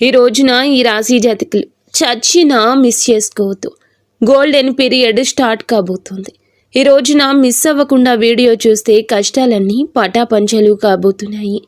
ఈ రోజున ఈ రాశి జాతకులు చచ్చినా మిస్ చేసుకోవద్దు. గోల్డెన్ పీరియడ్ స్టార్ట్ కాబోతుంది. ఈ రోజున మిస్ అవ్వకుండా వీడియో చూస్తే కష్టాలన్నీ పటాపంచలు కాబోతున్నాయి.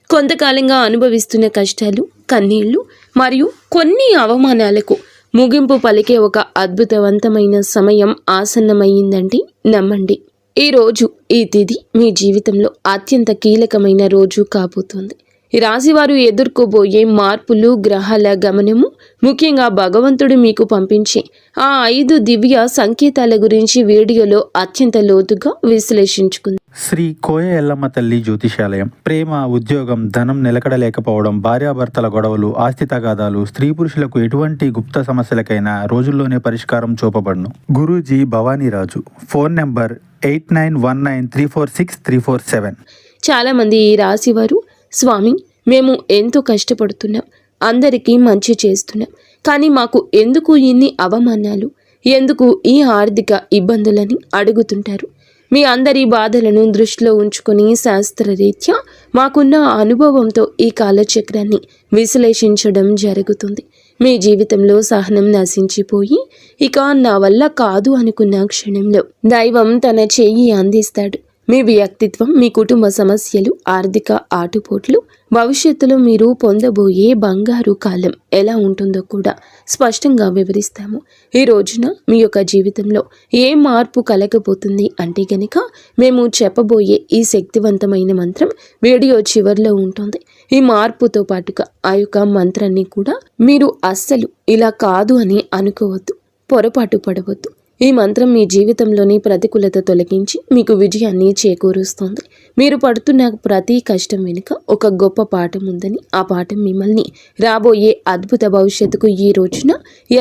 కొంతకాలంగా అనుభవిస్తున్న కష్టాలు, కన్నీళ్లు మరియు కొన్ని అవమానాలకు ముగింపు పలికే ఒక అద్భుతవంతమైన సమయం ఆసన్నమైందంటే నమ్మండి. ఈ రోజు, ఈ తిథి మీ జీవితంలో అత్యంత కీలకమైన రోజు కాబోతుంది. ఈ రాశివారు ఎదుర్కోబోయే మార్పులు, గ్రహాల గమనము, ముఖ్యంగా భగవంతుడు మీకు పంపించే ఆ 5 దివ్య సంకేతాల గురించి వీడియోలో అత్యంత లోతుగా విశ్లేషించుకుంది. శ్రీ కోయ ఎల్లమ్మ తల్లి జ్యోతిషాలయం. ప్రేమ, ఉద్యోగం, ధనం నిలకడలేకపోవడం, భార్యాభర్తల గొడవలు, ఆస్తి తగాదాలు, స్త్రీ పురుషులకు ఎటువంటి గుప్త సమస్యలకైనా రోజుల్లోనే పరిష్కారం చూపబడును. గురూజీ భవానీరాజు. Phone number 8919346347. చాలామంది ఈ రాశివారు, స్వామి, మేము ఎంతో కష్టపడుతున్నాం, అందరికీ మంచి చేస్తున్నాం, కానీ మాకు ఎందుకు ఇన్ని అవమానాలు, ఎందుకు ఈ ఆర్థిక ఇబ్బందులని అడుగుతుంటారు. మీ అందరి బాధలను దృష్టిలో ఉంచుకొని శాస్త్రరీత్యా మాకున్న అనుభవంతో ఈ కాలచక్రాన్ని విశ్లేషించడం జరుగుతుంది. మీ జీవితంలో సహనం నశించిపోయి ఇక నా వల్ల కాదు అనుకున్న క్షణంలో దైవం తన చెయ్యి అందిస్తాడు. మీ వ్యక్తిత్వం, మీ కుటుంబ సమస్యలు, ఆర్థిక ఆటుపోట్లు, భవిష్యత్తులో మీరు పొందబోయే బంగారు కాలం ఎలా ఉంటుందో కూడా స్పష్టంగా వివరిస్తాము. ఈ రోజున మీ యొక్క జీవితంలో ఏ మార్పు కలగబోతుంది అంటే గనక మేము చెప్పబోయే ఈ శక్తివంతమైన మంత్రం వీడియో చివరిలో ఉంటుంది. ఈ మార్పుతో పాటుగా ఆ యొక్క మంత్రాన్ని కూడా మీరు అస్సలు ఇలా కాదు అని అనుకోవద్దు, పొరపాటు పడవద్దు. ఈ మంత్రం మీ జీవితంలోని ప్రతికూలత తొలగించి మీకు విజయాన్ని చేకూరుస్తుంది. మీరు పడుతున్న ప్రతి కష్టం వెనుక ఒక గొప్ప పాఠం ఉందని, ఆ పాఠం మిమ్మల్ని రాబోయే అద్భుత భవిష్యత్తుకు ఈ రోజున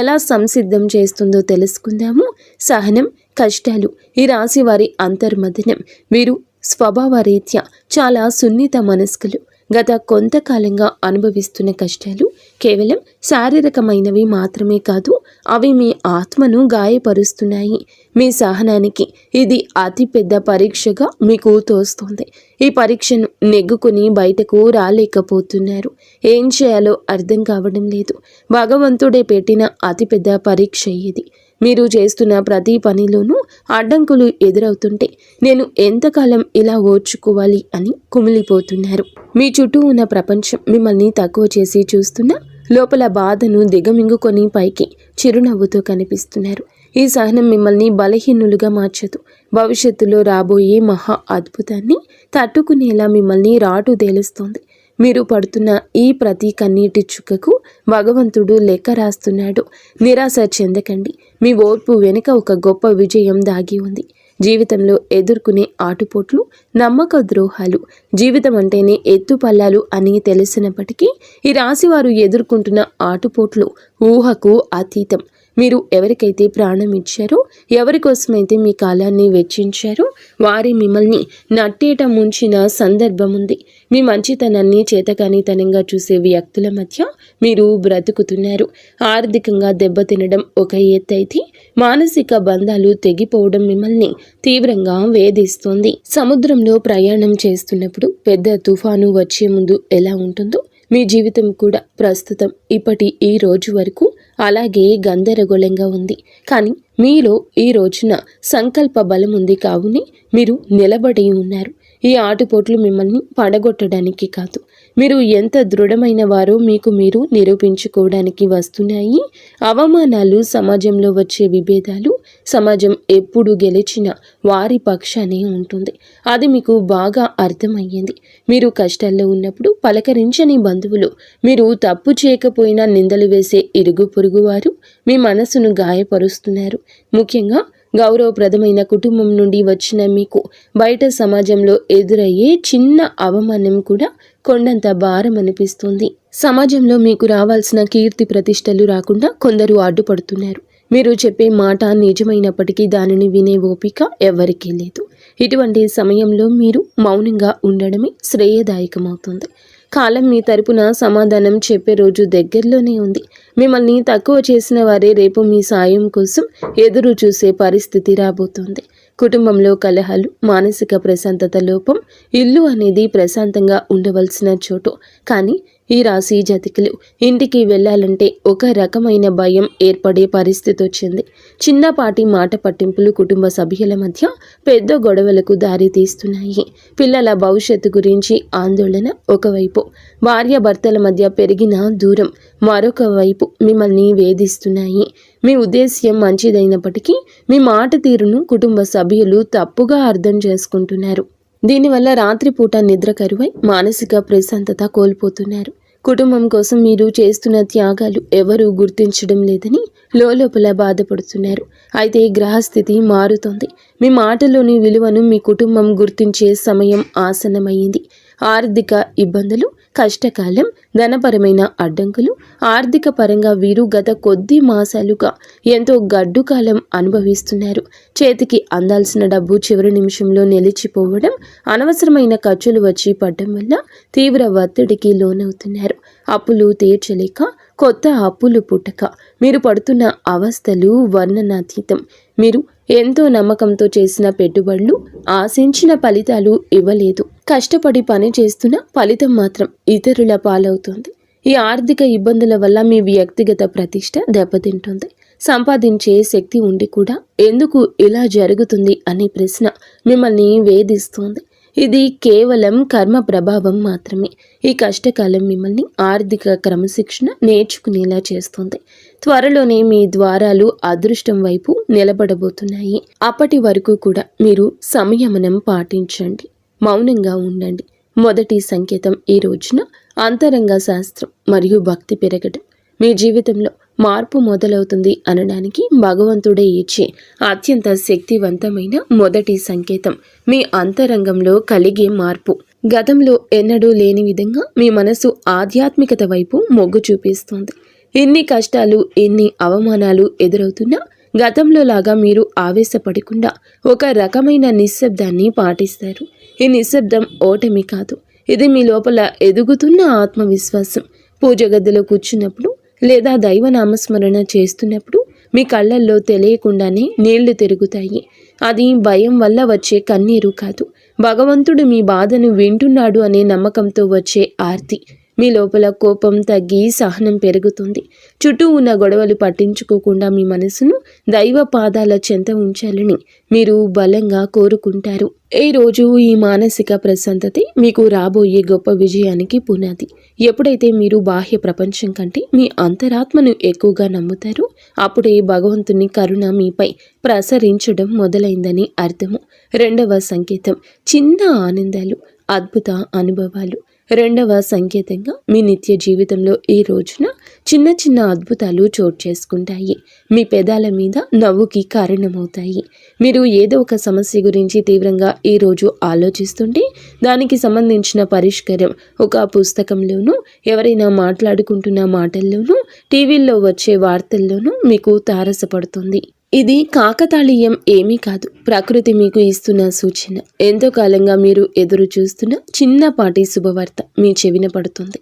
ఎలా సంసిద్ధం చేస్తుందో తెలుసుకుందాము. సహనం, కష్టాలు, ఈ రాశి వారి అంతర్మథనం. వీరు స్వభావరీత్యా చాలా సున్నిత మనస్కులు. గత కొంతకాలంగా అనుభవిస్తున్న కష్టాలు కేవలం శారీరకమైనవి మాత్రమే కాదు, అవి మీ ఆత్మను గాయపరుస్తున్నాయి. మీ సహనానికి ఇది అతిపెద్ద పరీక్షగా మీకు తోస్తుంది. ఈ పరీక్షను నెగ్గుకుని బయటకు రాలేకపోతున్నారు. ఏం చేయాలో అర్థం కావడం లేదు. భగవంతుడే పెట్టిన అతిపెద్ద పరీక్ష ఇది. మీరు చేస్తున్న ప్రతి పనిలోనూ అడ్డంకులు ఎదురవుతుంటే నేను ఎంతకాలం ఇలా ఓర్చుకోవాలి అని కుమిలిపోతున్నారు. మీ చుట్టూ ఉన్న ప్రపంచం మిమ్మల్ని తక్కువ చేసి చూస్తున్నా లోపల బాధను దిగమింగుకొని పైకి చిరునవ్వుతో కనిపిస్తున్నారు. ఈ సహనం మిమ్మల్ని బలహీనులుగా మార్చదు. భవిష్యత్తులో రాబోయే మహా అద్భుతాన్ని తట్టుకునేలా మిమ్మల్ని రాటుదేలుస్తోంది. మీరు పడుతున్న ఈ ప్రతి కన్నీటి చుక్కకు భగవంతుడు లెక్క రాస్తున్నాడు. నిరాశ చెందకండి. మీ ఓర్పు వెనుక ఒక గొప్ప విజయం దాగి ఉంది. జీవితంలో ఎదుర్కొనే ఆటుపోట్లు, నమ్మక ద్రోహాలు, జీవితం అంటేనే ఎత్తుపల్లాలు అని తెలిసినప్పటికీ ఈ రాశివారు ఎదుర్కొంటున్న ఆటుపోట్లు ఊహకు అతీతం. మీరు ఎవరికైతే ప్రాణం ఇచ్చారో, ఎవరి కోసమైతే మీ కాలాన్ని వెచ్చించారో వారి మిమ్మల్ని నట్టేట ముంచిన సందర్భం ఉంది. మీ మంచితనాన్ని చేతకానితనంగా చూసే వ్యక్తుల మధ్య మీరు బ్రతుకుతున్నారు. ఆర్థికంగా దెబ్బతినడం ఒక ఎత్తైతే మానసిక బంధాలు తెగిపోవడం మిమ్మల్ని తీవ్రంగా వేధిస్తోంది. సముద్రంలో ప్రయాణం చేస్తున్నప్పుడు పెద్ద తుఫాను వచ్చే ముందు ఎలా ఉంటుందో మీ జీవితం కూడా ప్రస్తుతం ఇప్పటి ఈ రోజు వరకు అలాగే గందరగోళంగా ఉంది. కానీ మీలో ఈ రోజున సంకల్ప బలం ఉంది. కావునే మీరు నిలబడి ఉన్నారు. ఈ ఆటుపోట్లు మిమ్మల్ని పడగొట్టడానికి కాదు, మీరు ఎంత దృఢమైన వారో మీకు మీరు నిరూపించుకోవడానికి వస్తున్నాయి. అవమానాలు, సమాజంలో వచ్చే విభేదాలు, సమాజం ఎప్పుడు గెలిచిన వారి పక్షానే ఉంటుంది. అది మీకు బాగా అర్థమయ్యింది. మీరు కష్టాల్లో ఉన్నప్పుడు పలకరించని బంధువులు, మీరు తప్పు చేయకపోయినా నిందలు వేసే ఇరుగు పొరుగువారు మీ మనసును గాయపరుస్తున్నారు. ముఖ్యంగా గౌరవప్రదమైన కుటుంబం నుండి వచ్చిన మీకు బయట సమాజంలో ఎదురయ్యే చిన్న అవమానం కూడా కొండంత భారం అనిపిస్తుంది. సమాజంలో మీకు రావాల్సిన కీర్తి ప్రతిష్టలు రాకుండా కొందరు అడ్డుపడుతున్నారు. మీరు చెప్పే మాట నిజమైనప్పటికీ దానిని వినే ఓపిక ఎవరికీ లేదు. ఇటువంటి సమయంలో మీరు మౌనంగా ఉండడమే శ్రేయదాయకమవుతుంది. కాలం మీ తరపున సమాధానం చెప్పే రోజు దగ్గరలోనే ఉంది. మిమ్మల్ని తక్కువ చేసిన వారే రేపు మీ సాయం కోసం ఎదురు చూసే పరిస్థితి రాబోతోంది. కుటుంబంలో కలహాలు, మానసిక ప్రశాంతత లోపం. ఇల్లు అనేది ప్రశాంతంగా ఉండవలసిన చోటు, కానీ ఈ రాశి జాతకులు ఇంటికి వెళ్ళాలంటే ఒక రకమైన భయం ఏర్పడే పరిస్థితి వచ్చింది. చిన్నపాటి మాట పట్టింపులు కుటుంబ సభ్యుల మధ్య పెద్ద గొడవలకు దారి తీస్తున్నాయి. పిల్లల భవిష్యత్తు గురించి ఆందోళన ఒకవైపు, భార్యాభర్తల మధ్య పెరిగిన దూరం మరొక వైపు మిమ్మల్ని వేధిస్తున్నాయి. మీ ఉద్దేశ్యం మంచిదైనప్పటికీ మీ మాట తీరును కుటుంబ సభ్యులు తప్పుగా అర్థం చేసుకుంటున్నారు. దీనివల్ల రాత్రిపూట నిద్ర కరువై మానసిక ప్రశాంతత కోల్పోతున్నారు. కుటుంబం కోసం మీరు చేస్తున్న త్యాగాలు ఎవరూ గుర్తించడం లేదని లోపల బాధపడుతున్నారు. అయితే గ్రహస్థితి మారుతోంది. మీ మాటలోని విలువను మీ కుటుంబం గుర్తించే సమయం ఆసన్నమైంది. ఆర్థిక ఇబ్బందులు, కష్టకాలం, ధనపరమైన అడ్డంకులు, ఆర్థిక పరంగా వీరు గత కొద్ది మాసాలుగా ఎంతో గడ్డు కాలం అనుభవిస్తున్నారు. చేతికి అందాల్సిన డబ్బు చివరి నిమిషంలో నిలిచిపోవడం, అనవసరమైన ఖర్చులు వచ్చి పడడం వల్ల తీవ్ర ఒత్తిడికి లోనవుతున్నారు. అప్పులు తీర్చలేక కొత్త అప్పులు పుట్టక మీరు పడుతున్న అవస్థలు వర్ణనాతీతం. మీరు ఎంతో నమ్మకంతో చేసిన పెట్టుబడులు ఆశించిన ఫలితాలు ఇవ్వలేదు. కష్టపడి పని చేస్తున్న ఫలితం మాత్రం ఇతరుల పాలవుతుంది. ఈ ఆర్థిక ఇబ్బందుల వల్ల మీ వ్యక్తిగత ప్రతిష్ట దెబ్బతింటుంది. సంపాదించే శక్తి ఉండి కూడా ఎందుకు ఇలా జరుగుతుంది అనే ప్రశ్న మిమ్మల్ని వేధిస్తోంది. ఇది కేవలం కర్మ ప్రభావం మాత్రమే. ఈ కష్టకాలం మిమ్మల్ని ఆర్థిక క్రమశిక్షణ నేర్చుకునేలా చేస్తుంది. త్వరలోనే మీ ద్వారాలు అదృష్టం వైపు నిలబడబోతున్నాయి. అప్పటి వరకు కూడా మీరు సంయమనం పాటించండి, మౌనంగా ఉండండి. మొదటి సంకేతం ఈ రోజున అంతరంగ శాస్త్రం మరియు భక్తి పెరగడం. మీ జీవితంలో మార్పు మొదలవుతుంది అనడానికి భగవంతుడే ఇచ్చే అత్యంత శక్తివంతమైన మొదటి సంకేతం మీ అంతరంగంలో కలిగే మార్పు. గతంలో ఎన్నడూ లేని విధంగా మీ మనసు ఆధ్యాత్మికత వైపు మొగ్గు చూపిస్తోంది. ఎన్ని కష్టాలు, ఎన్ని అవమానాలు ఎదురవుతున్నా గతంలో లాగా మీరు ఆవేశపడకుండా ఒక రకమైన నిశ్శబ్దాన్ని పాటిస్తారు. ఈ నిశ్శబ్దం ఓటమి కాదు, ఇది మీ లోపల ఎదుగుతున్న ఆత్మవిశ్వాసం. పూజ గదిలో కూర్చున్నప్పుడు లేదా దైవ నామస్మరణ చేస్తున్నప్పుడు మీ కళ్ళల్లో తెలియకుండానే నీళ్లు తిరుగుతాయి. అది భయం వల్ల వచ్చే కన్నీరు కాదు, భగవంతుడు మీ బాధను వింటున్నాడు అనే నమ్మకంతో వచ్చే ఆర్తి. మీ లోపల కోపం తగ్గి సహనం పెరుగుతుంది. చుట్టూ ఉన్న గొడవలు పట్టించుకోకుండా మీ మనసును దైవ పాదాల చెంత ఉంచాలని మీరు బలంగా కోరుకుంటారు. ఈ రోజు ఈ మానసిక ప్రశాంతతే మీకు రాబోయే గొప్ప విజయానికి పునాది. ఎప్పుడైతే మీరు బాహ్య ప్రపంచం కంటే మీ అంతరాత్మను ఎక్కువగా నమ్ముతారో అప్పుడే భగవంతుని కరుణ మీపై ప్రసరించడం మొదలైందని అర్థము. రెండవ సంకేతం చిన్న ఆనందాలు, అద్భుత అనుభవాలు. రెండవ సంకేతంగా మీ నిత్య జీవితంలో ఈ రోజున చిన్న చిన్న అద్భుతాలు చోటు చేసుకుంటాయి. మీ పెదాల మీద నవ్వుకి కారణమవుతాయి. మీరు ఏదో ఒక సమస్య గురించి తీవ్రంగా ఈరోజు ఆలోచిస్తుంటే దానికి సంబంధించిన పరిష్కారం ఒక పుస్తకంలోనూ, ఎవరైనా మాట్లాడుకుంటున్న మాటల్లోనూ, టీవీల్లో వచ్చే వార్తల్లోనూ మీకు తారసపడుతుంది. ఇది కాకతాళీయం ఏమీ కాదు, ప్రకృతి మీకు ఇస్తున్న సూచన. ఎంతో కాలంగా మీరు ఎదురు చూస్తున్న చిన్నపాటి శుభవార్త మీ చెవిన పడుతుంది.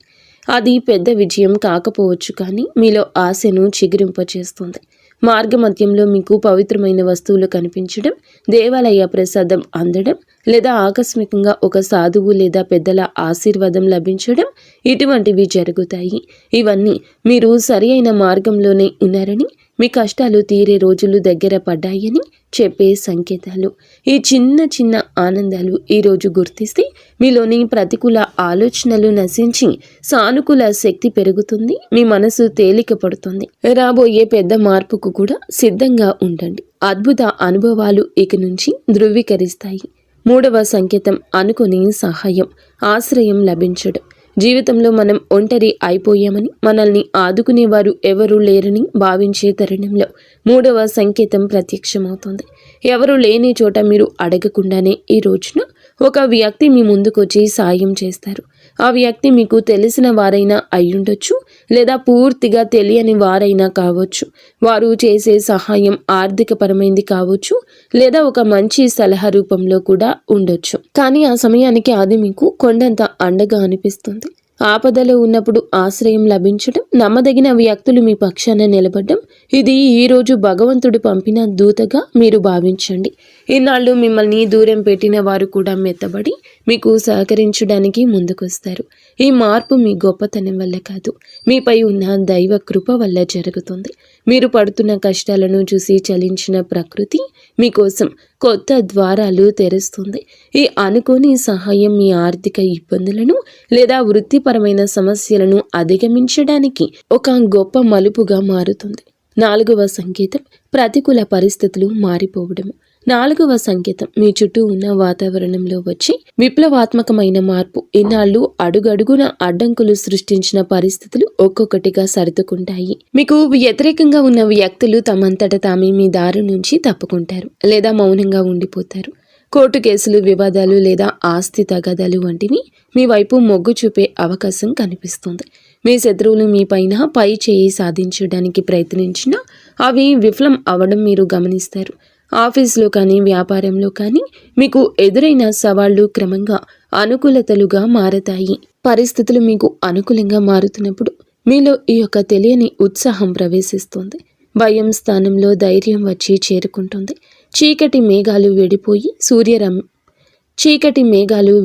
అది పెద్ద విజయం కాకపోవచ్చు, కానీ మీలో ఆశను చిగురింపచేస్తుంది. మార్గమధ్యంలో మీకు పవిత్రమైన వస్తువులు కనిపించడం, దేవాలయ ప్రసాదం అందడం, లేదా ఆకస్మికంగా ఒక సాధువు లేదా పెద్దల ఆశీర్వాదం లభించడం, ఇటువంటివి జరుగుతాయి. ఇవన్నీ మీరు సరి అయిన మార్గంలోనే ఉన్నారని, మీ కష్టాలు తీరే రోజులు దగ్గర పడ్డాయని చెప్పే సంకేతాలు. ఈ చిన్న చిన్న ఆనందాలు ఈరోజు గుర్తిస్తే మీలోని ప్రతికూల ఆలోచనలు నశించి సానుకూల శక్తి పెరుగుతుంది. మీ మనసు తేలిక పడుతుంది. రాబోయే పెద్ద మార్పుకు కూడా సిద్ధంగా ఉండండి. అద్భుత అనుభవాలు ఇక నుంచి ధృవీకరిస్తాయి. మూడవ సంకేతం అనుకుని సహాయం, ఆశ్రయం లభించడం. జీవితంలో మనం ఒంటరి అయిపోయామని, మనల్ని ఆదుకునేవారు ఎవరూ లేరని భావించే తరుణంలో మూడవ సంకేతం ప్రత్యక్షమవుతుంది. ఎవరు లేని చోట మీరు అడగకుండానే ఈ రోజున ఒక వ్యక్తి మీ ముందుకొచ్చి సాయం చేస్తారు. ఆ వ్యక్తి మీకు తెలిసిన వారైనా అయ్యుండొచ్చు, లేదా పూర్తిగా తెలియని వారైనా కావచ్చు. వారు చేసే సహాయం ఆర్థికపరమైంది కావచ్చు, లేదా ఒక మంచి సలహా రూపంలో కూడా ఉండొచ్చు. కానీ ఆ సమయానికి అది మీకు కొండంత అండగా అనిపిస్తుంది. ఆపదలో ఉన్నప్పుడు ఆశ్రయం లభించడం, నమ్మదగిన వ్యక్తులు మీ పక్షాన నిలబడడం, ఇది ఈరోజు భగవంతుడు పంపిన దూతగా మీరు భావించండి. ఇన్నాళ్ళు మిమ్మల్ని దూరం పెట్టిన వారు కూడా మెత్తబడి మీకు సహకరించడానికి ముందుకొస్తారు. ఈ మార్పు మీ గొప్పతనం వల్ల కాదు, మీపై ఉన్న దైవ కృప వల్ల జరుగుతుంది. మీరు పడుతున్న కష్టాలను చూసి చలించిన ప్రకృతి మీకోసం కొత్త ద్వారాలు తెరుస్తుంది. ఈ అనుకోని సహాయం మీ ఆర్థిక ఇబ్బందులను లేదా వృత్తిపరమైన సమస్యలను అధిగమించడానికి ఒక గొప్ప మలుపుగా మారుతుంది. 4వ సంకేతం ప్రతికూల పరిస్థితులు మారిపోవడము. 4వ సంకేతం మీ చుట్టూ ఉన్న వాతావరణంలో వచ్చి విప్లవాత్మకమైన మార్పు. ఇన్నాళ్ళు అడుగడుగున అడ్డంకులు సృష్టించిన పరిస్థితులు ఒక్కొక్కటిగా సర్దుకుంటాయి. మీకు వ్యతిరేకంగా ఉన్న వ్యక్తులు తమంతట తామే మీ దారి నుంచి తప్పుకుంటారు లేదా మౌనంగా ఉండిపోతారు. కోర్టు కేసులు, వివాదాలు లేదా ఆస్తి తగాదాలు వంటివి మీ వైపు మొగ్గు చూపే అవకాశం కనిపిస్తుంది. మీ శత్రువులు మీ పైన పై చేయి సాధించడానికి ప్రయత్నించినా అవి విఫలం అవ్వడం మీరు గమనిస్తారు. ఆఫీస్లో కానీ వ్యాపారంలో కానీ మీకు ఎదురైన సవాళ్లు క్రమంగా అనుకూలతలుగా మారతాయి. పరిస్థితులు మీకు అనుకూలంగా మారుతున్నప్పుడు మీలో ఈ యొక్క తెలియని ఉత్సాహం ప్రవేశిస్తుంది. భయం స్థానంలో ధైర్యం వచ్చి చేరుకుంటుంది. చీకటి మేఘాలు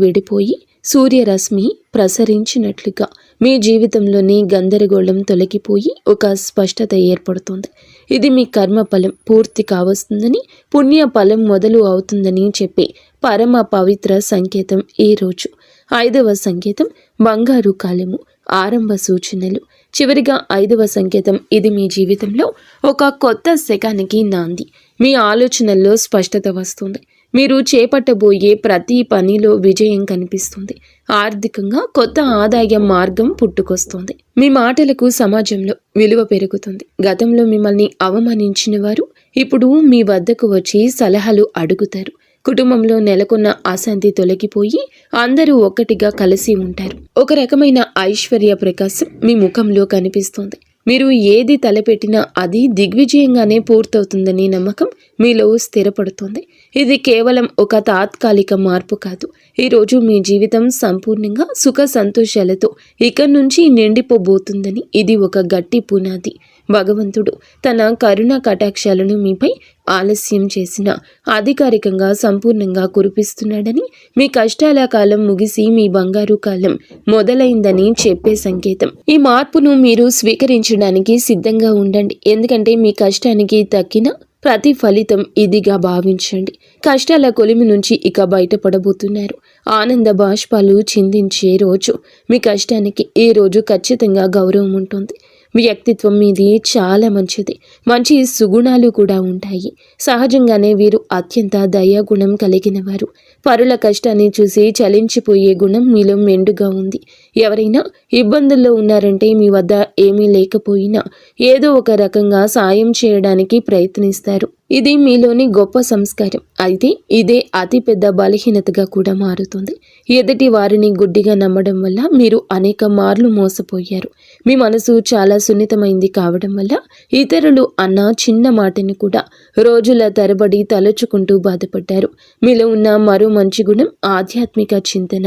విడిపోయి సూర్యరశ్మి ప్రసరించినట్లుగా మీ జీవితంలోని గందరగోళం తొలగిపోయి ఒక స్పష్టత ఏర్పడుతుంది. ఇది మీ కర్మ ఫలం పూర్తి కావస్తుందని, పుణ్య ఫలం మొదలు అవుతుందని చెప్పే పరమ పవిత్ర సంకేతం ఈ రోజు. 5వ సంకేతం బంగారు కాలము, ఆరంభ సూచనలు. చివరిగా 5వ సంకేతం, ఇది మీ జీవితంలో ఒక కొత్త శకానికి నాంది. మీ ఆలోచనల్లో స్పష్టత వస్తుంది. మీరు చేపట్టబోయే ప్రతి పనిలో విజయం కనిపిస్తుంది. ఆర్థికంగా కొత్త ఆదాయ మార్గం పుట్టుకొస్తుంది. మీ మాటలకు సమాజంలో విలువ పెరుగుతుంది. గతంలో మిమ్మల్ని అవమానించిన వారు ఇప్పుడు మీ వద్దకు వచ్చి సలహాలు అడుగుతారు. కుటుంబంలో నెలకొన్న అశాంతి తొలగిపోయి అందరూ ఒక్కటిగా కలిసి ఉంటారు. ఒక రకమైన ఐశ్వర్య ప్రకాశం మీ ముఖంలో కనిపిస్తుంది. మీరు ఏది తలపెట్టినా అది దిగ్విజయంగానే పూర్తవుతుందని నమ్మకం మీలో స్థిరపడుతుంది. ఇది కేవలం ఒక తాత్కాలిక మార్పు కాదు. ఈరోజు మీ జీవితం సంపూర్ణంగా సుఖ సంతోషాలతో ఇక్కడి నుంచి నిండిపోబోతుందని ఇది ఒక గట్టి పునాది. భగవంతుడు తన కరుణ కటాక్షాలను మీపై ఆలస్యం చేసిన అధికారికంగా సంపూర్ణంగా కురిపిస్తున్నాడని, మీ కష్టాల కాలం ముగిసి మీ బంగారు కాలం మొదలైందని చెప్పే సంకేతం. ఈ మార్పును మీరు స్వీకరించడానికి సిద్ధంగా ఉండండి. ఎందుకంటే మీ కష్టానికి తక్కిన ప్రతి ఫలితం ఇదిగా భావించండి. కష్టాల కొలిమి నుంచి ఇక బయటపడబోతున్నారు. ఆనంద బాష్పాలు చిందించే రోజు. మీ కష్టానికి ఈ రోజు ఖచ్చితంగా గౌరవం ఉంటుంది. వ్యక్తిత్వం మీది చాలా మంచిది. మంచి సుగుణాలు కూడా ఉంటాయి. సహజంగానే వీరు అత్యంత దయాగుణం కలిగిన వారు. పరుల కష్టాన్ని చూసి చలించిపోయే గుణం మీలో మెండుగా ఉంది. ఎవరైనా ఇబ్బందుల్లో ఉన్నారంటే మీ వద్ద ఏమీ లేకపోయినా ఏదో ఒక రకంగా సాయం చేయడానికి ప్రయత్నిస్తారు. ఇది మీలోని గొప్ప సంస్కారం. అయితే ఇదే అతిపెద్ద బలహీనతగా కూడా మారుతుంది. ఎదుటి వారిని గుడ్డిగా నమ్మడం వల్ల మీరు అనేక మార్లు మోసపోయారు. మీ మనసు చాలా సున్నితమైంది కావడం వల్ల ఇతరులు అన్న చిన్న మాటని కూడా రోజుల తరబడి తలుచుకుంటూ బాధపడ్డారు. మీలో ఉన్న మరో మంచి గుణం ఆధ్యాత్మిక చింతన.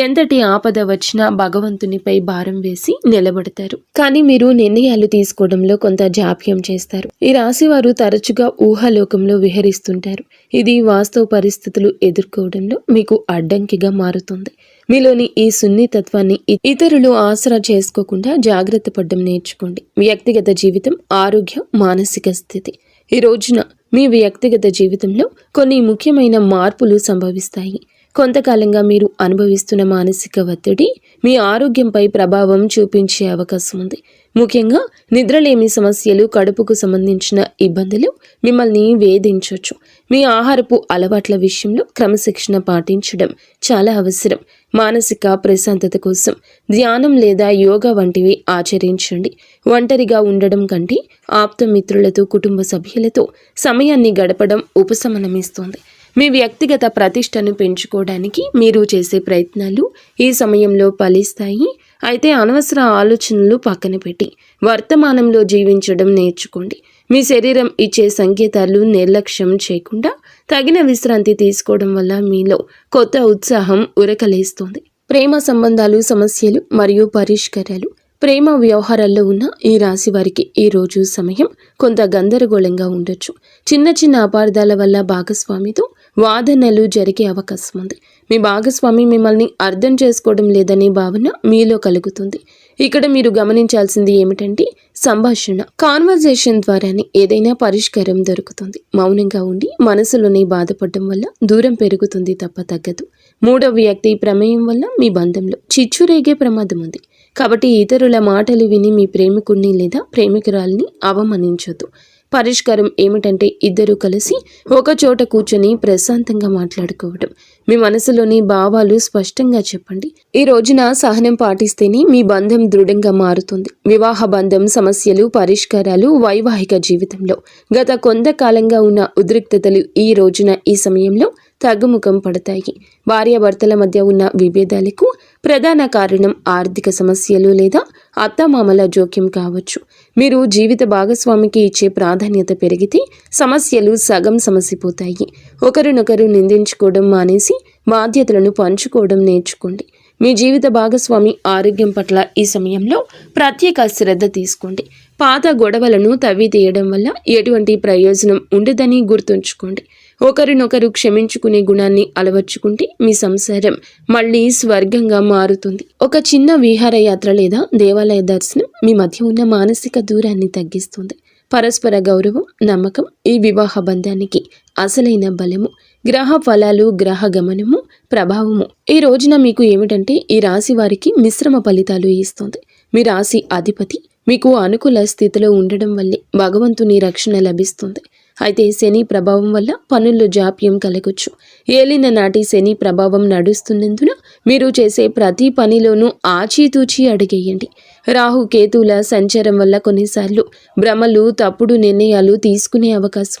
ఎంతటి ఆపద వచ్చినా భగవంతునిపై భారం వేసి నిలబడతారు. కానీ మీరు నిర్ణయాలు తీసుకోవడంలో కొంత జాప్యం చేస్తారు. ఈ రాశి వారు తరచుగా ఊహాలోకంలో విహరిస్తుంటారు. ఇది వాస్తవ పరిస్థితులు ఎదుర్కోవడంలో మీకు అడ్డంకిగా మారుతుంది. మీలోని ఈ సున్నితత్వాన్ని ఇతరులు ఆసరా చేసుకోకుండా జాగ్రత్త పడడం నేర్చుకోండి. వ్యక్తిగత జీవితం, ఆరోగ్యం, మానసిక స్థితి. ఈ రోజున మీ వ్యక్తిగత జీవితంలో కొన్ని ముఖ్యమైన మార్పులు సంభవిస్తాయి. కొంతకాలంగా మీరు అనుభవిస్తున్న మానసిక ఒత్తిడి మీ ఆరోగ్యంపై ప్రభావం చూపించే అవకాశం ఉంది. ముఖ్యంగా నిద్రలేమి సమస్యలు, కడుపుకు సంబంధించిన ఇబ్బందులు మిమ్మల్ని వేధించవచ్చు. మీ ఆహారపు అలవాట్ల విషయంలో క్రమశిక్షణ పాటించడం చాలా అవసరం. మానసిక ప్రశాంతత కోసం ధ్యానం లేదా యోగా వంటివి ఆచరించండి. ఒంటరిగా ఉండడం కంటే ఆప్తమిత్రులతో, కుటుంబ సభ్యులతో సమయాన్ని గడపడం ఉపశమనమిస్తుంది. మీ వ్యక్తిగత ప్రతిష్టను పెంచుకోవడానికి మీరు చేసే ప్రయత్నాలు ఈ సమయంలో ఫలిస్తాయి. అయితే అనవసర ఆలోచనలు పక్కన పెట్టి వర్తమానంలో జీవించడం నేర్చుకోండి. మీ శరీరం ఇచ్చే సంకేతాలు నిర్లక్ష్యం చేయకుండా తగిన విశ్రాంతి తీసుకోవడం వల్ల మీలో కొత్త ఉత్సాహం ఉరకలేస్తుంది. ప్రేమ సంబంధాలు, సమస్యలు మరియు పరిష్కారాలు. ప్రేమ వ్యవహారాల్లో ఉన్న ఈ రాశి వారికి ఈ రోజు సమయం కొంత గందరగోళంగా ఉండొచ్చు. చిన్న చిన్న అపార్థాల వల్ల భాగస్వామితో వాదనలు జరిగే అవకాశం ఉంది. మీ భాగస్వామి మిమ్మల్ని అర్థం చేసుకోవడం లేదనే భావన మీలో కలుగుతుంది. ఇక్కడ మీరు గమనించాల్సింది ఏమిటంటే సంభాషణ, కాన్వర్జేషన్ ద్వారానే ఏదైనా పరిష్కారం దొరుకుతుంది. మౌనంగా ఉండి మనసులోనే బాధపడడం వల్ల దూరం పెరుగుతుంది తప్ప తగ్గదు. మూడవ వ్యక్తి ప్రమేయం వల్ల మీ బంధంలో చిచ్చురేగే ప్రమాదం ఉంది. కాబట్టి ఇతరుల మాటలు విని మీ ప్రేమికుడిని లేదా ప్రేమికురాలిని అవమానించొద్దు. పరిష్కారం ఏమిటంటే ఇద్దరూ కలిసి ఒక చోట కూర్చొని ప్రశాంతంగా మాట్లాడుకోవడం. మీ మనసులోని భావాలు స్పష్టంగా చెప్పండి. ఈ రోజున సహనం పాటిస్తేనే మీ బంధం దృఢంగా మారుతుంది. వివాహ బంధం సమస్యలు పరిష్కారాలు, వైవాహిక జీవితంలో గత కొంతకాలంగా ఉన్న ఉద్రిక్తతలు ఈ రోజున ఈ సమయంలో తగ్గుముఖం పడతాయి. భార్యాభర్తల మధ్య ఉన్న విభేదాలకు ప్రధాన కారణం ఆర్థిక సమస్యలు లేదా అత్తమామల జోక్యం కావచ్చు. మీరు జీవిత భాగస్వామికి ఇచ్చే ప్రాధాన్యత పెరిగితే సమస్యలు సగం సమసిపోతాయి. ఒకరినొకరు నిందించుకోవడం మానేసి బాధ్యతలను పంచుకోవడం నేర్చుకోండి. మీ జీవిత భాగస్వామి ఆరోగ్యం పట్ల ఈ సమయంలో ప్రత్యేక శ్రద్ధ తీసుకోండి. పాత గొడవలను తవ్వి తీయడం వల్ల ఎటువంటి ప్రయోజనం ఉండదని గుర్తుంచుకోండి. ఒకరినొకరు క్షమించుకునే గుణాన్ని అలవర్చుకుంటే మీ సంసారం మళ్ళీ స్వర్గంగా మారుతుంది. ఒక చిన్న విహారయాత్ర లేదా దేవాలయ దర్శనం మీ మధ్య ఉన్న మానసిక దూరాన్ని తగ్గిస్తుంది. పరస్పర గౌరవం, నమ్మకం ఈ వివాహ బంధానికి అసలైన బలము. గ్రహ ఫలాలు, గ్రహ గమనము, ప్రభావము ఈ రోజున మీకు ఏమిటంటే ఈ రాశి వారికి మిశ్రమ ఫలితాలు ఇస్తుంది. మీ రాశి అధిపతి మీకు అనుకూల స్థితిలో ఉండడం వల్లే భగవంతుని రక్షణ లభిస్తుంది. అయితే శని ప్రభావం వల్ల పనుల్లో జాప్యం కలగొచ్చు. ఏలిన నాటి శని ప్రభావం నడుస్తున్నందున మీరు చేసే ప్రతి పనిలోనూ ఆచితూచి అడిగేయండి. రాహు కేతువుల సంచారం వల్ల కొన్నిసార్లు భ్రమలు, తప్పుడు నిర్ణయాలు తీసుకునే అవకాశం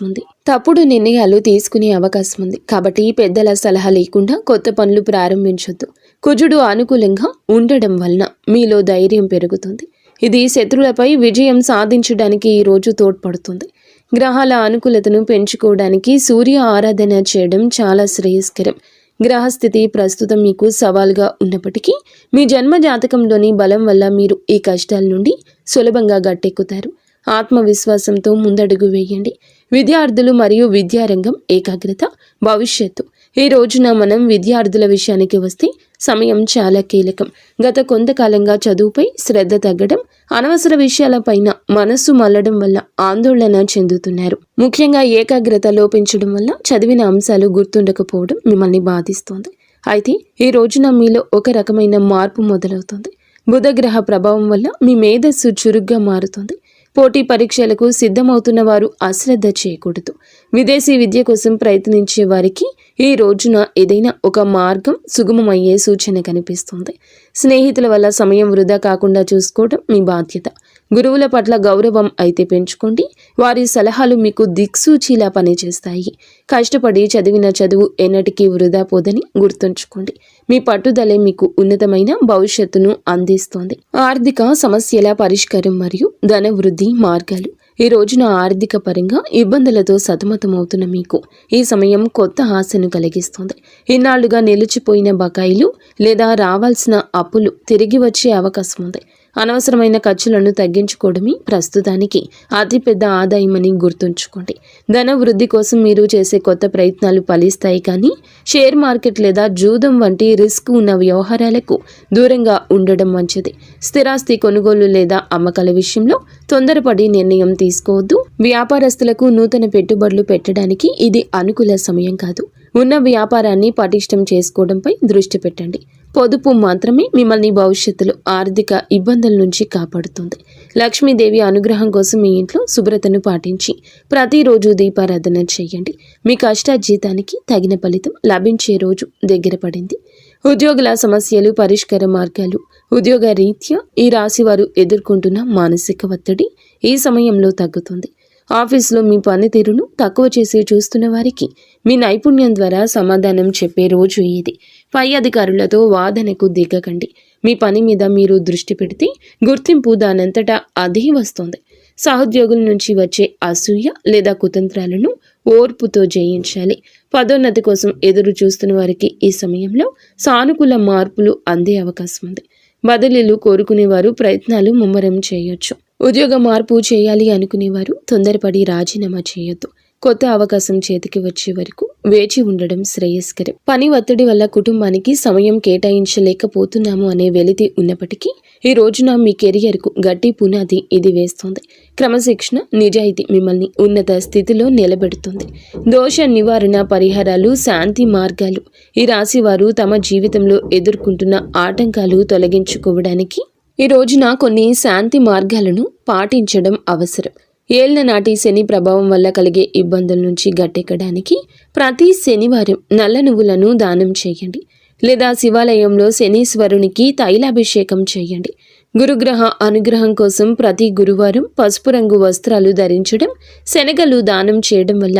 ఉంది. కాబట్టి పెద్దల సలహా లేకుండా కొత్త పనులు ప్రారంభించొద్దు. కుజుడు అనుకూలంగా ఉండడం వలన మీలో ధైర్యం పెరుగుతుంది. ఇది శత్రువులపై విజయం సాధించడానికి ఈ రోజు తోడ్పడుతుంది. గ్రహాల అనుకూలతను పెంచుకోవడానికి సూర్య ఆరాధన చేయడం చాలా శ్రేయస్కరం. గ్రహస్థితి ప్రస్తుతం మీకు సవాల్గా ఉన్నప్పటికీ మీ జన్మ జాతకంలోని బలం వల్ల మీరు ఈ కష్టాల నుండి సులభంగా గట్టెక్కుతారు. ఆత్మవిశ్వాసంతో ముందడుగు వేయండి. విద్యార్థులు మరియు విద్యారంగం ఏకాగ్రత, భవిష్యత్తు ఈ రోజున మనం విద్యార్థుల విషయానికి వస్తే సమయం చాలా కీలకం. గత కొంతకాలంగా చదువుపై శ్రద్ధ తగ్గడం, అనవసర విషయాలపైన మనస్సు మళ్లడం వల్ల ఆందోళన చెందుతున్నారు. ముఖ్యంగా ఏకాగ్రత లోపించడం వల్ల చదివిన అంశాలు గుర్తుండకపోవడం మిమ్మల్ని బాధిస్తోంది. అయితే ఈ రోజున మీలో ఒక రకమైన మార్పు మొదలవుతుంది. బుధగ్రహ ప్రభావం వల్ల మీ మేధస్సు చురుగ్గా మారుతుంది. పోటీ పరీక్షలకు సిద్ధమవుతున్న వారు అశ్రద్ధ చేయకూడదు. విదేశీ విద్య కోసం ప్రయత్నించే వారికి ఈ రోజున ఏదైనా ఒక మార్గం సుగమమయ్యే సూచన కనిపిస్తుంది. స్నేహితుల వల్ల సమయం వృధా కాకుండా చూసుకోవడం మీ బాధ్యత. గురువుల పట్ల గౌరవం అయితే పెంచుకోండి. వారి సలహాలు మీకు దిక్సూచిలా పనిచేస్తాయి. కష్టపడి చదివిన చదువు ఎన్నటికీ వృధా పోదని గుర్తుంచుకోండి. మీ పట్టుదలే మీకు ఉన్నతమైన భవిష్యత్తును అందిస్తోంది. ఆర్థిక సమస్యల పరిష్కారం మరియు ధన వృద్ధి మార్గాలు ఈ రోజున ఆర్థిక పరంగా ఇబ్బందులతో సతమతమవుతున్న మీకు ఈ సమయం కొత్త ఆశను కలిగిస్తుంది. ఇన్నాళ్లుగా నిలిచిపోయిన బకాయిలు లేదా రావాల్సిన అప్పులు తిరిగి వచ్చే అవకాశం ఉంది. అనవసరమైన ఖర్చులను తగ్గించుకోవడమే ప్రస్తుతానికి అతిపెద్ద ఆదాయమని గుర్తుంచుకోండి. ధన వృద్ధి కోసం మీరు చేసే కొత్త ప్రయత్నాలు ఫలిస్తాయి, కానీ షేర్ మార్కెట్ లేదా జూదం వంటి రిస్క్ ఉన్న వ్యవహారాలకు దూరంగా ఉండడం మంచిది. స్థిరాస్తి కొనుగోలు లేదా అమ్మకాల విషయంలో తొందరపడి నిర్ణయం తీసుకోవద్దు. వ్యాపారస్తులకు నూతన పెట్టుబడులు పెట్టడానికి ఇది అనుకూల సమయం కాదు. ఉన్న వ్యాపారాన్ని పటిష్టం చేసుకోవడంపై దృష్టి పెట్టండి. పొదుపు మాత్రమే మిమ్మల్ని భవిష్యత్తులో ఆర్థిక ఇబ్బందుల నుంచి కాపాడుతుంది. లక్ష్మీదేవి అనుగ్రహం కోసం మీ ఇంట్లో శుభ్రతను పాటించి ప్రతిరోజు దీపారాధన చేయండి. మీ కష్టార్జితానికి తగిన ఫలితం లభించే రోజు దగ్గర పడింది. ఉద్యోగుల సమస్యలు, పరిష్కార మార్గాలు. ఉద్యోగ రీత్యా ఈ రాశివారు ఎదుర్కొంటున్న మానసిక ఒత్తిడి ఈ సమయంలో తగ్గుతుంది. ఆఫీసులో మీ పనితీరును తక్కువ చేసి చూస్తున్న వారికి మీ నైపుణ్యం ద్వారా సమాధానం చెప్పే రోజు ఇది. పై అధికారులతో వాదనకు దిగకండి. మీ పని మీద మీరు దృష్టి పెడితే గుర్తింపు దానంతటా అదే వస్తుంది. సహోద్యోగుల నుంచి వచ్చే అసూయ లేదా కుతంత్రాలను ఓర్పుతో జయించాలి. పదోన్నతి కోసం ఎదురు చూస్తున్న వారికి ఈ సమయంలో సానుకూల మార్పులు అందే అవకాశం ఉంది. బదిలీలు కోరుకునేవారు ప్రయత్నాలు ముమ్మరం చేయొచ్చు. ఉద్యోగ మార్పు చేయాలి అనుకునేవారు తొందరపడి రాజీనామా చేయొద్దు. కొత్త అవకాశం చేతికి వచ్చే వరకు వేచి ఉండడం శ్రేయస్కరం. పని ఒత్తిడి వల్ల కుటుంబానికి సమయం కేటాయించలేకపోతున్నాము అనే వెలితి ఉన్నప్పటికీ ఈ రోజున మీ కెరియర్కు గట్టి పునాది ఇది వేస్తుంది. క్రమశిక్షణ, నిజాయితీ మిమ్మల్ని ఉన్నత స్థితిలో నిలబెడుతుంది. దోష నివారణ పరిహారాలు, శాంతి మార్గాలు. ఈ రాశి వారు తమ జీవితంలో ఎదుర్కొంటున్న ఆటంకాలు తొలగించుకోవడానికి ఈ రోజున కొన్ని శాంతి మార్గాలను పాటించడం అవసరం. ఏళ్ల నాటి శని ప్రభావం వల్ల కలిగే ఇబ్బందుల నుంచి గట్టెక్కడానికి ప్రతి శనివారం నల్ల నువ్వులను దానం చేయండి, లేదా శివాలయంలో శనీశ్వరునికి తైలాభిషేకం చేయండి. గురుగ్రహ అనుగ్రహం కోసం ప్రతి గురువారం పసుపు రంగు వస్త్రాలు ధరించడం, శనగలు దానం చేయడం వల్ల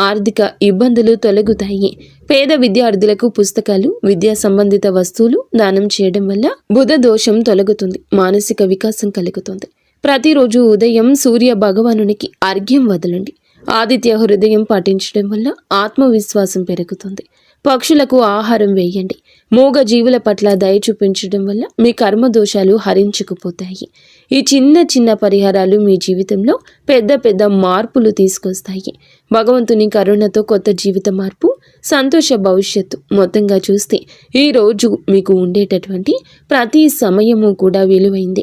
ఆర్థిక ఇబ్బందులు తొలగుతాయి. పేద విద్యార్థులకు పుస్తకాలు, విద్యా సంబంధిత వస్తువులు దానం చేయడం వల్ల బుధ దోషం తొలగుతుంది, మానసిక వికాసం కలుగుతుంది. ప్రతిరోజు ఉదయం సూర్య భగవానునికి అర్ఘ్యం వదలండి. ఆదిత్య హృదయం పాటించడం వల్ల ఆత్మవిశ్వాసం పెరుగుతుంది. పక్షులకు ఆహారం వేయండి. మూగ జీవుల పట్ల దయ చూపించడం వల్ల మీ కర్మ దోషాలు హరించుకుపోతాయి. ఈ చిన్న చిన్న పరిహారాలు మీ జీవితంలో పెద్ద పెద్ద మార్పులు తీసుకొస్తాయి. భగవంతుని కరుణతో కొత్త జీవిత మార్పు, సంతోష భవిష్యత్తు. మొత్తంగా చూస్తే ఈ రోజు మీకు ఉండేటటువంటి ప్రతి సమయము కూడా విలువైంది.